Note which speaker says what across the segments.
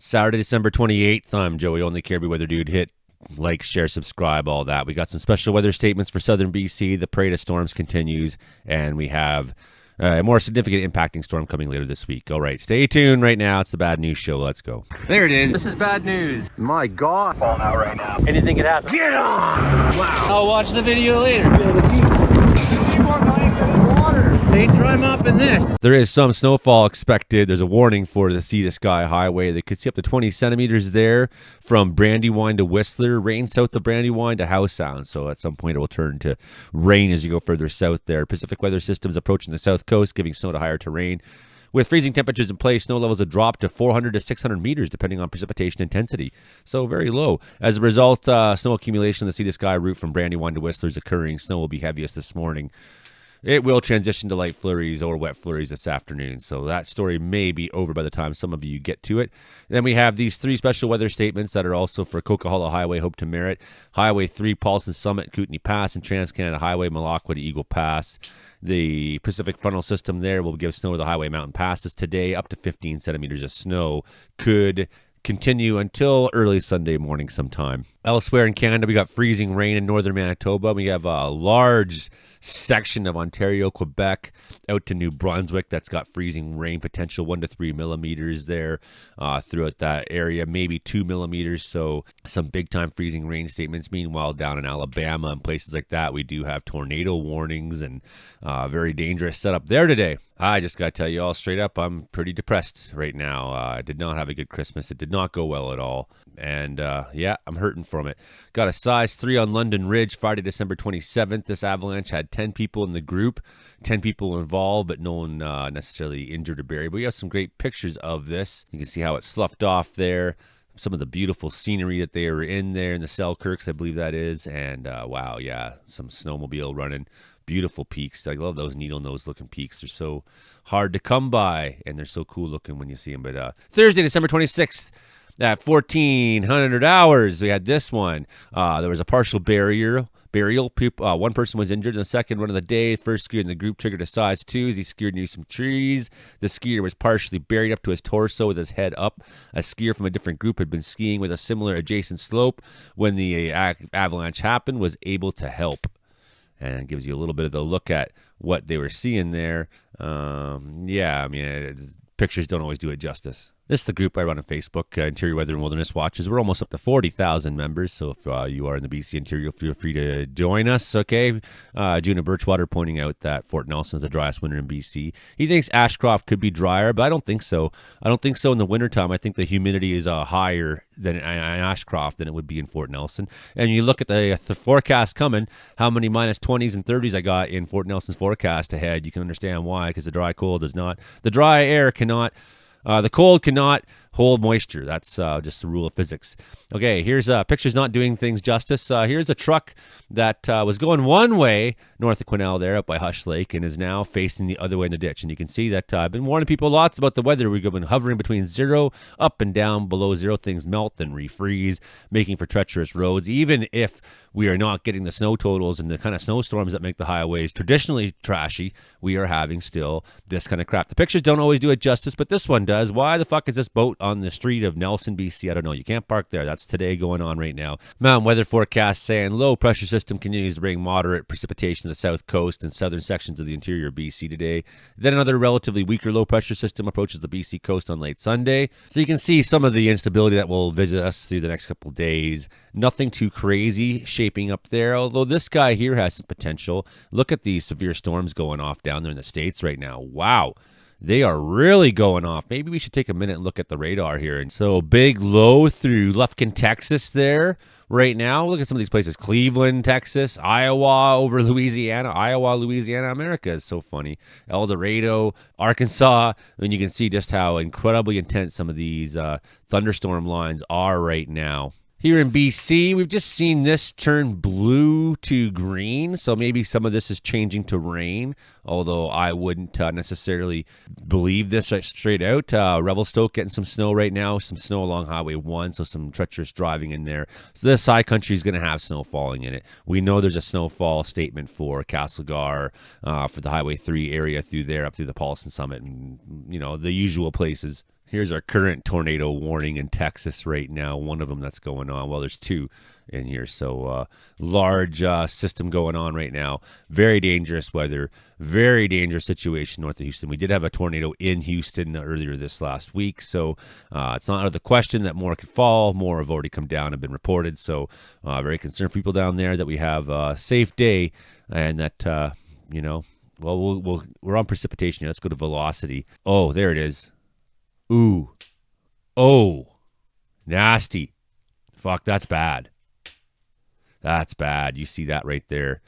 Speaker 1: Saturday, December 28th. I'm Joey, only Caribbean Weather Dude. Hit like, share, subscribe, all that. We got some special weather statements for southern BC. The parade of storms continues, and we have a more significant impacting storm coming later this week. All right, stay tuned right now. It's the Bad News Show. Let's go. There it is. This is bad news. My God.
Speaker 2: Falling out right now.
Speaker 1: Anything could happen. Get on! Wow. I'll watch the video later. They dry up in this. There is some snowfall expected. There's a warning for the Sea to Sky Highway. They could see up to 20 centimeters there from Brandywine to Whistler. Rain south of Brandywine to Howe Sound. So at some point it will turn to rain as you go further south there. Pacific weather systems approaching the south coast, giving snow to higher terrain. With freezing temperatures in place, snow levels have dropped to 400 to 600 meters, depending on precipitation intensity. So very low. As a result, snow accumulation on the Sea to Sky route from Brandywine to Whistler is occurring. Snow will be heaviest this morning. It will transition to light flurries or wet flurries this afternoon. So that story may be over by the time some of you get to it. Then we have these three special weather statements that are also for Coquihalla Highway, Hope to Merritt, Highway 3, Paulson Summit, Kootenay Pass, and Trans-Canada Highway, Malacqua to Eagle Pass. The Pacific frontal system there will give snow to the highway mountain passes today. Up to 15 centimeters of snow could continue until early Sunday morning sometime. Elsewhere in Canada, we got freezing rain in northern Manitoba. We have a large section of Ontario, Quebec, out to New Brunswick that's got freezing rain potential, 1 to 3 millimeters there throughout that area, maybe 2 millimeters. So some big time freezing rain statements. Meanwhile, down in Alabama and places like that, we do have tornado warnings and very dangerous setup there today. I just got to tell you all straight up, I'm pretty depressed right now. I did not have a good Christmas. It did not go well at all. And yeah, I'm hurting from it. Got a size 3 on London Ridge Friday, December 27th. This avalanche had 10 people in the group, 10 people involved, but no one necessarily injured or buried. But we have some great pictures of this. You can see how it sloughed off there. Some of the beautiful scenery that they are in there in the Selkirks, I believe that is. And wow, yeah, some snowmobile running. Beautiful peaks. I love those needle nose looking peaks. They're so hard to come by, and they're so cool looking when you see them. But Thursday, December 26th, at 1400 hours, we had this one. There was a partial burial. One person was injured in the second run of the day. First skier in the group triggered a size 2 as he skied near some trees. The skier was partially buried up to his torso with his head up. A skier from a different group had been skiing with a similar adjacent slope when the avalanche happened, was able to help. And it gives you a little bit of the look at what they were seeing there. Yeah, I mean, pictures don't always do it justice. This is the group I run on Facebook, Interior Weather and Wilderness Watches. We're almost up to 40,000 members, so if you are in the BC Interior, feel free to join us, okay? Juna Birchwater pointing out that Fort Nelson is the driest winter in BC. He thinks Ashcroft could be drier, but I don't think so. I don't think so in the wintertime. I think the humidity is higher than in Ashcroft than it would be in Fort Nelson. And you look at the forecast coming, how many minus 20s and 30s I got in Fort Nelson's forecast ahead. You can understand why, because the dry cold does not. The dry air cannot... the cold cannot hold moisture. That's just the rule of physics. Okay, here's pictures not doing things justice. Here's a truck that was going one way north of Quesnel there up by Hush Lake and is now facing the other way in the ditch. And you can see that I've been warning people lots about the weather. We've been hovering between 0 up and down. Below 0, things melt and refreeze, making for treacherous roads. Even if we are not getting the snow totals and the kind of snowstorms that make the highways traditionally trashy, we are having still this kind of crap. The pictures don't always do it justice, but this one does. Why the fuck is this boat on the street of Nelson, BC? I don't know. You can't park there. That's today going on right now. Mountain weather forecast saying low pressure system continues to bring moderate precipitation to the south coast and southern sections of the interior BC today. Then another relatively weaker low pressure system approaches the BC coast on late Sunday. So you can see some of the instability that will visit us through the next couple of days. Nothing too crazy shaping up there, although this guy here has some potential. Look at these severe storms going off down there in the States right now. Wow. They are really going off. Maybe we should take a minute and look at the radar here. And so big low through Lufkin, Texas there right now. Look at some of these places. Cleveland, Texas, Iowa over Louisiana. Iowa, Louisiana, America is so funny. El Dorado, Arkansas. And you can see just how incredibly intense some of these thunderstorm lines are right now. Here in BC, we've just seen this turn blue to green, so maybe some of this is changing to rain, although I wouldn't necessarily believe this right straight out. Revelstoke getting some snow right now, some snow along Highway 1, so some treacherous driving in there. So this high country is going to have snow falling in it. We know there's a snowfall statement for Castlegar, for the Highway 3 area through there, up through the Paulson Summit, and, you know, the usual places. Here's our current tornado warning in Texas right now. One of them that's going on. Well, there's two in here. So large system going on right now. Very dangerous weather. Very dangerous situation north of Houston. We did have a tornado in Houston earlier this last week. So it's not out of the question that more could fall. More have already come down and been reported. So very concerned for people down there that we have a safe day and that, well, we're on precipitation here. Let's go to velocity. Oh, there it is. Ooh. Oh. Nasty. Fuck, that's bad. That's bad. You see that right there.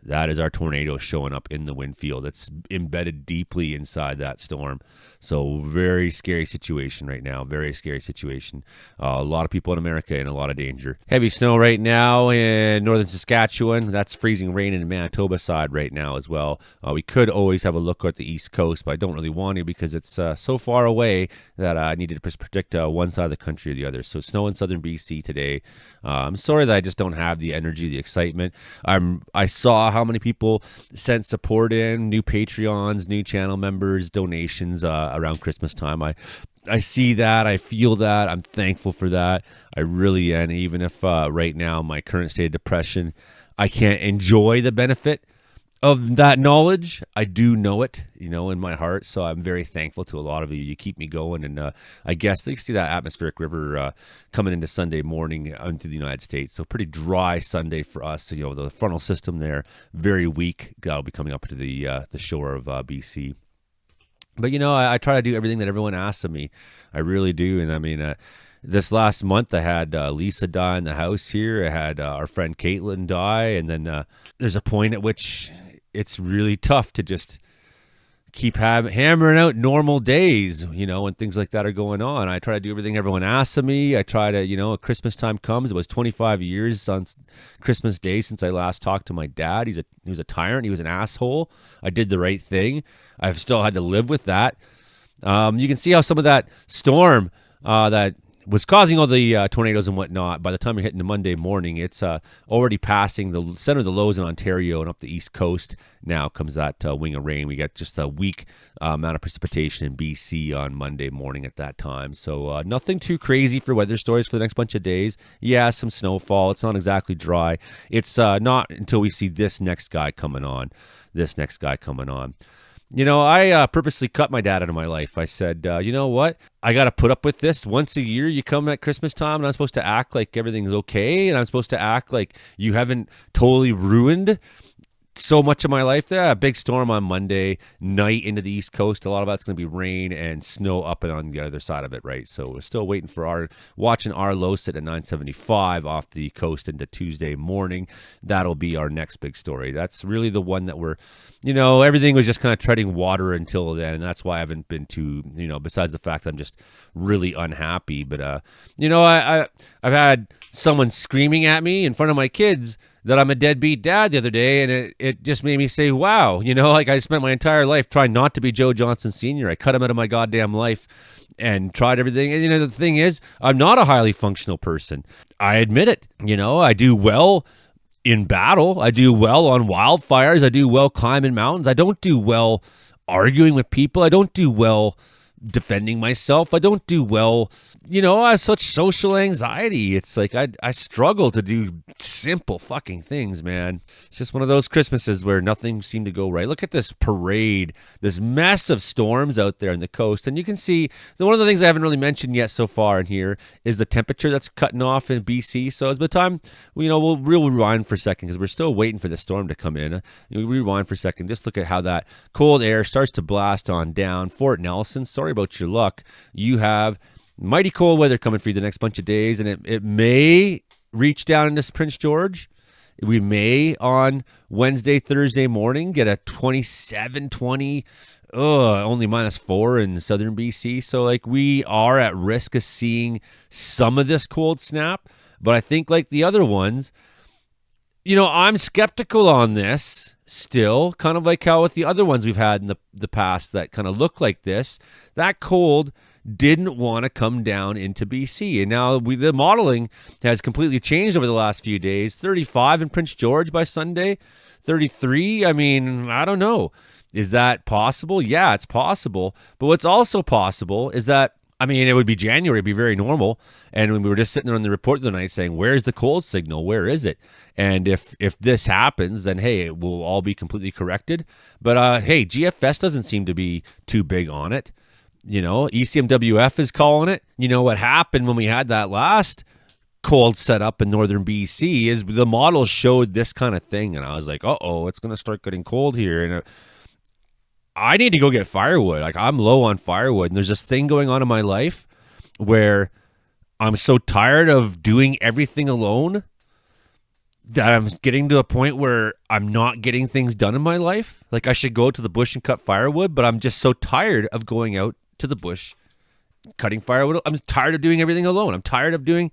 Speaker 1: That is our tornado showing up in the wind field. It's embedded deeply inside that storm. So very scary situation right now. Very scary situation. A lot of people in America in a lot of danger. Heavy snow right now in northern Saskatchewan. That's freezing rain in Manitoba side right now as well. We could always have a look at the east coast, but I don't really want to because it's so far away that I needed to predict one side of the country or the other. So snow in southern BC today. I'm sorry that I just don't have the energy, the excitement. I saw how many people sent support in, new Patreons, new channel members, donations around Christmas time. I see that. I feel that. I'm thankful for that. I really am. Even if right now, my current state of depression, I can't enjoy the benefit of that knowledge. I do know it, in my heart. So I'm very thankful to a lot of you. You keep me going. And I guess you can see that atmospheric river coming into Sunday morning into the United States. So pretty dry Sunday for us. So, the frontal system there, very weak. That'll be coming up to the shore of BC. But, I try to do everything that everyone asks of me. I really do. And I mean, this last month, I had Lisa die in the house here. I had our friend Caitlin die. And then there's a point at which it's really tough to just keep hammering out normal days, when things like that are going on. I try to do everything everyone asks of me. I try to, at Christmas time comes. It was 25 years on Christmas Day since I last talked to my dad. He was a tyrant. He was an asshole. I did the right thing. I've still had to live with that. You can see how some of that storm that was causing all the tornadoes and whatnot, by the time you're hitting the Monday morning, it's already passing the center of the lows in Ontario and up the east coast. Now comes that wing of rain. We got just a weak amount of precipitation in BC on Monday morning at that time. So nothing too crazy for weather stories for the next bunch of days. Yeah, some snowfall. It's not exactly dry. It's not until we see this next guy coming on. I purposely cut my dad out of my life. I said, you know what? I got to put up with this. Once a year, you come at Christmas time, and I'm supposed to act like everything's okay, and I'm supposed to act like you haven't totally ruined so much of my life there. A big storm on Monday night into the East Coast. A lot of that's going to be rain and snow up and on the other side of it, right? So we're still waiting for watching our low sit at 975 off the coast into Tuesday morning. That'll be our next big story. That's really the one that we're, everything was just kind of treading water until then, and that's why I haven't been too, besides the fact that I'm just really unhappy. But, I've had someone screaming at me in front of my kids that I'm a deadbeat dad the other day, and it just made me say, wow, I spent my entire life trying not to be Joe Johnson Sr. I cut him out of my goddamn life and tried everything. And, the thing is, I'm not a highly functional person. I admit it. I do well in battle. I do well on wildfires. I do well climbing mountains. I don't do well arguing with people. I don't do well defending myself. I don't do well. I have such social anxiety. It's like I struggle to do simple fucking things, man. It's just one of those Christmases where nothing seemed to go right. Look at this parade, this mess of storms out there on the coast. And you can see, one of the things I haven't really mentioned yet so far in here is the temperature that's cutting off in BC. So as by the time, we'll rewind for a second because we're still waiting for the storm to come in. We rewind for a second. Just look at how that cold air starts to blast on down. Fort Nelson, sorry about your luck. You have mighty cold weather coming for you the next bunch of days, and it may reach down into Prince George. We may on Wednesday, Thursday morning get a 27, 20, only -4 in southern BC. So we are at risk of seeing some of this cold snap, but I think like the other ones, I'm skeptical on this still, kind of like how with the other ones we've had in the past that kind of look like this. That cold didn't want to come down into BC. And now the modeling has completely changed over the last few days. 35 in Prince George by Sunday, 33. I mean, I don't know. Is that possible? Yeah, it's possible. But what's also possible is that I mean, it would be January, it'd be very normal. And when we were just sitting there on the report the other night saying, where's the cold signal? Where is it? And if this happens, then hey, it will all be completely corrected. But hey, GFS doesn't seem to be too big on it. You know, ECMWF is calling it. You know what happened when we had that last cold setup in northern BC is the model showed this kind of thing, and I was like, uh-oh, it's going to start getting cold here. And I need to go get firewood. Like, I'm low on firewood, and there's this thing going on in my life where I'm so tired of doing everything alone that I'm getting to a point where I'm not getting things done in my life. Like, I should go to the bush and cut firewood, but I'm just so tired of going out to the bush cutting firewood. I'm tired of doing everything alone. I'm tired of doing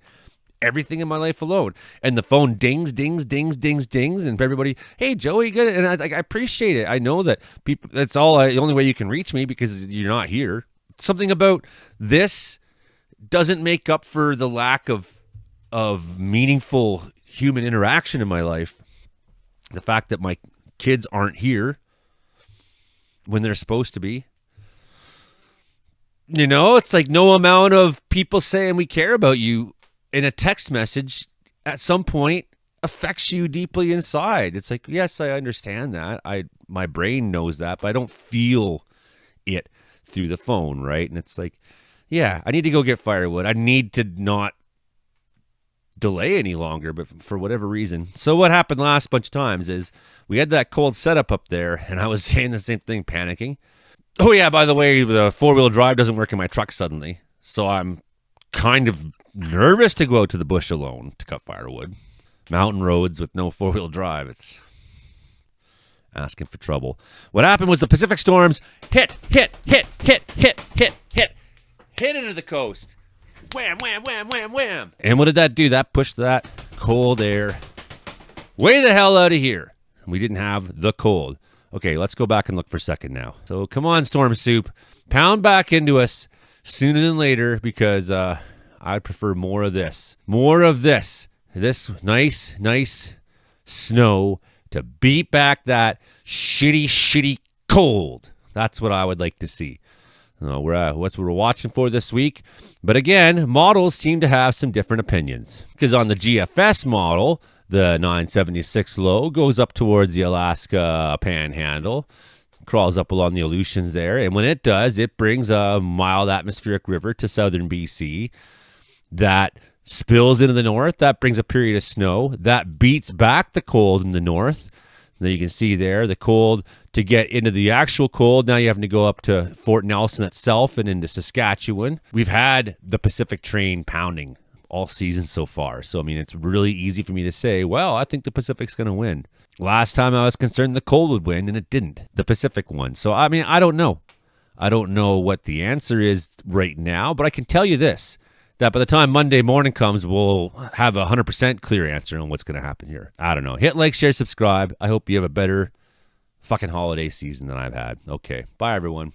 Speaker 1: everything in my life alone. And the phone dings, and everybody, hey, Joey, good. And I appreciate it. I know that people, that's the only way you can reach me because you're not here. Something about this doesn't make up for the lack of meaningful human interaction in my life. The fact that my kids aren't here when they're supposed to be. You know, it's like no amount of people saying we care about you in a text message at some point affects you deeply inside. It's like, yes, I understand that. My brain knows that, but I don't feel it through the phone, right? And it's like, yeah, I need to go get firewood. I need to not delay any longer, but for whatever reason. So what happened last bunch of times is we had that cold setup up there, and I was saying the same thing, panicking. Oh yeah, by the way, the 4-wheel drive doesn't work in my truck suddenly, so I'm kind of nervous to go out to the bush alone to cut firewood. Mountain roads with no 4-wheel drive. It's asking for trouble. What happened was the Pacific storms hit into the coast. Wham, wham, wham, wham, wham. And what did that do? That pushed that cold air way the hell out of here. We didn't have the cold. Okay, let's go back and look for a second now. So come on, Storm Soup. Pound back into us sooner than later because I'd prefer more of this. More of this. This nice snow to beat back that shitty cold. That's what I would like to see. What we're watching for this week. But again, models seem to have some different opinions. Because on the GFS model, the 976 low goes up towards the Alaska Panhandle, crawls up along the Aleutians there, and when it does, it brings a mild atmospheric river to southern BC that spills into the north. That brings a period of snow. That beats back the cold in the north. Then you can see there the cold. To get into the actual cold, now you have to go up to Fort Nelson itself and into Saskatchewan. We've had the Pacific train pounding all season so far. So, I mean, it's really easy for me to say, well, I think the Pacific's going to win. Last time I was concerned the cold would win, and it didn't. The Pacific won. So, I mean, I don't know. I don't know what the answer is right now, but I can tell you this, that by the time Monday morning comes, we'll have a 100% clear answer on what's going to happen here. I don't know. Hit like, share, subscribe. I hope you have a better fucking holiday season than I've had. Okay. Bye, everyone.